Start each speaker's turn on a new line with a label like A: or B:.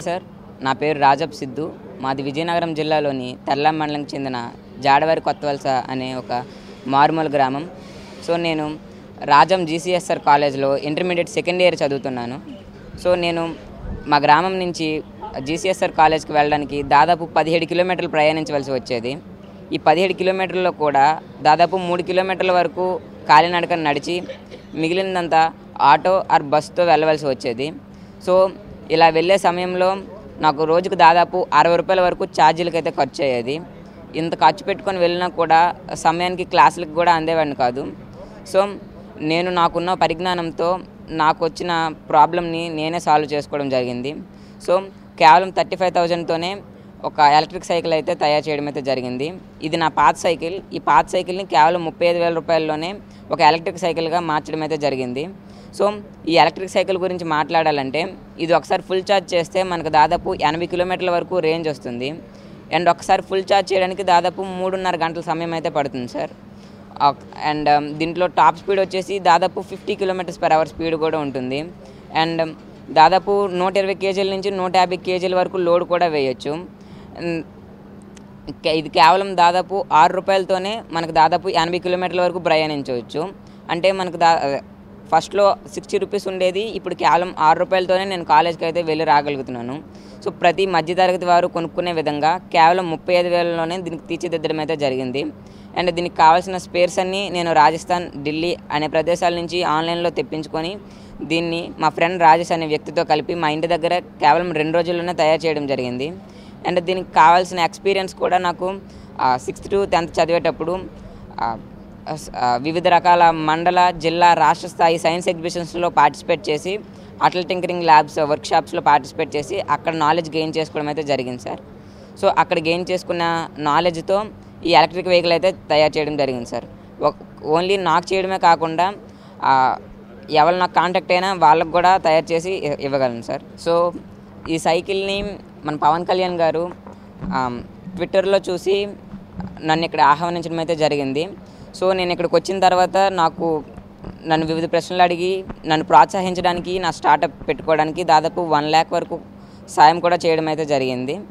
A: Sir, నా పేరు రాజప్ సిద్ధు. మాది విజయనగరం జిల్లాలోని తర్లాం మండలంకి చెందిన జాడవారి కొత్తవలస అనే ఒక మారుమూల గ్రామం. సో నేను రాజం జీసీఎస్ఆర్ కాలేజ్లో ఇంటర్మీడియట్ సెకండ్ ఇయర్ చదువుతున్నాను. సో నేను మా గ్రామం నుంచి జీసీఎస్ఆర్ కాలేజ్కి వెళ్ళడానికి దాదాపు 17 కిలోమీటర్లు ప్రయాణించవలసి వచ్చేది. ఈ 17 కిలోమీటర్లలో కూడా దాదాపు 3 కిలోమీటర్ల వరకు కాలినడకన నడిచి మిగిలినంతా ఆటో ఆర్ బస్సుతో వెళ్ళవలసి వచ్చేది. సో ఇలా వెళ్ళే సమయంలో నాకు రోజుకు దాదాపు 60 రూపాయల వరకు ఛార్జీలకు అయితే ఖర్చు అయ్యేది. ఇంత ఖర్చు పెట్టుకొని వెళ్ళినా కూడా సమయానికి క్లాసులకు కూడా అందేవాడిని కాదు. సో నేను నాకున్న పరిజ్ఞానంతో నాకు వచ్చిన ప్రాబ్లమ్ని నేనే సాల్వ్ చేసుకోవడం జరిగింది. సో కేవలం 35,000తోనే ఒక ఎలక్ట్రిక్ సైకిల్ అయితే తయారు చేయడం అయితే జరిగింది. ఇది నా పాత సైకిల్. ఈ పాత సైకిల్ని కేవలం 35,000 రూపాయల్లోనే ఒక ఎలక్ట్రిక్ సైకిల్గా మార్చడం అయితే జరిగింది. సో ఈ ఎలక్ట్రిక్ సైకిల్ గురించి మాట్లాడాలంటే ఇది ఒకసారి ఫుల్ ఛార్జ్ చేస్తే మనకు దాదాపు 80 కిలోమీటర్ల వరకు రేంజ్ వస్తుంది. అండ్ ఒకసారి ఫుల్ ఛార్జ్ చేయడానికి దాదాపు 3.5 గంటల సమయం అయితే పడుతుంది సార్. అండ్ దీంట్లో టాప్ స్పీడ్ వచ్చేసి దాదాపు 50 km/h స్పీడ్ కూడా ఉంటుంది. అండ్ దాదాపు 120 కేజీల నుంచి 150 కేజీల వరకు లోడ్ కూడా వేయచ్చు. ఇది కేవలం దాదాపు 6 రూపాయలతోనే మనకు దాదాపు 80 కిలోమీటర్ల వరకు ప్రయాణించవచ్చు. అంటే మనకు ఫస్ట్లో 60 రూపీస్ ఉండేది, ఇప్పుడు కేవలం 6 రూపాయలతోనే నేను కాలేజ్కి అయితే వెళ్ళి రాగలుగుతున్నాను. సో ప్రతి మధ్యతరగతి వారు కొనుక్కునే విధంగా కేవలం 35,000లోనే దీనికి తీర్చిదిద్దడం అయితే జరిగింది. అండ్ దీనికి కావాల్సిన స్పేర్స్ అన్నీ నేను రాజస్థాన్, ఢిల్లీ అనే ప్రదేశాల నుంచి ఆన్లైన్లో తెప్పించుకొని దీన్ని మా ఫ్రెండ్ రాజేష్ అనే వ్యక్తితో కలిపి మా ఇంటి దగ్గర కేవలం 2 రోజుల్లోనే తయారు చేయడం జరిగింది. అండ్ దీనికి కావాల్సిన ఎక్స్పీరియన్స్ కూడా నాకు 6th to 10th చదివేటప్పుడు వివిధ రకాల మండల, జిల్లా, రాష్ట్ర స్థాయి సైన్స్ ఎగ్జిబిషన్స్లో పార్టిసిపేట్ చేసి అటల్ టింకరింగ్ ల్యాబ్స్ వర్క్షాప్స్లో పార్టిసిపేట్ చేసి అక్కడ నాలెడ్జ్ గెయిన్ చేసుకోవడం అయితే జరిగింది సార్. సో అక్కడ గెయిన్ చేసుకున్న నాలెడ్జ్తో ఈ ఎలక్ట్రిక్ వెహికల్ అయితే తయారు చేయడం జరిగింది సార్. ఓన్లీ నాకు చేయడమే కాకుండా ఎవరు నాకు కాంటాక్ట్ అయినా వాళ్ళకు కూడా తయారు చేసి ఇవ్వగలను సార్. సో ఈ సైకిల్ని మన పవన్ కళ్యాణ్ గారు ట్విట్టర్లో చూసి నన్ను ఇక్కడ ఆహ్వానించడం అయితే జరిగింది. సో నేను ఇక్కడికి వచ్చిన తర్వాత నన్ను వివిధ ప్రశ్నలు అడిగి నన్ను ప్రోత్సహించడానికి, నా స్టార్టప్ పెట్టుకోవడానికి దాదాపు 1 lakh వరకు సాయం కూడా చేయడం అయితే జరిగింది.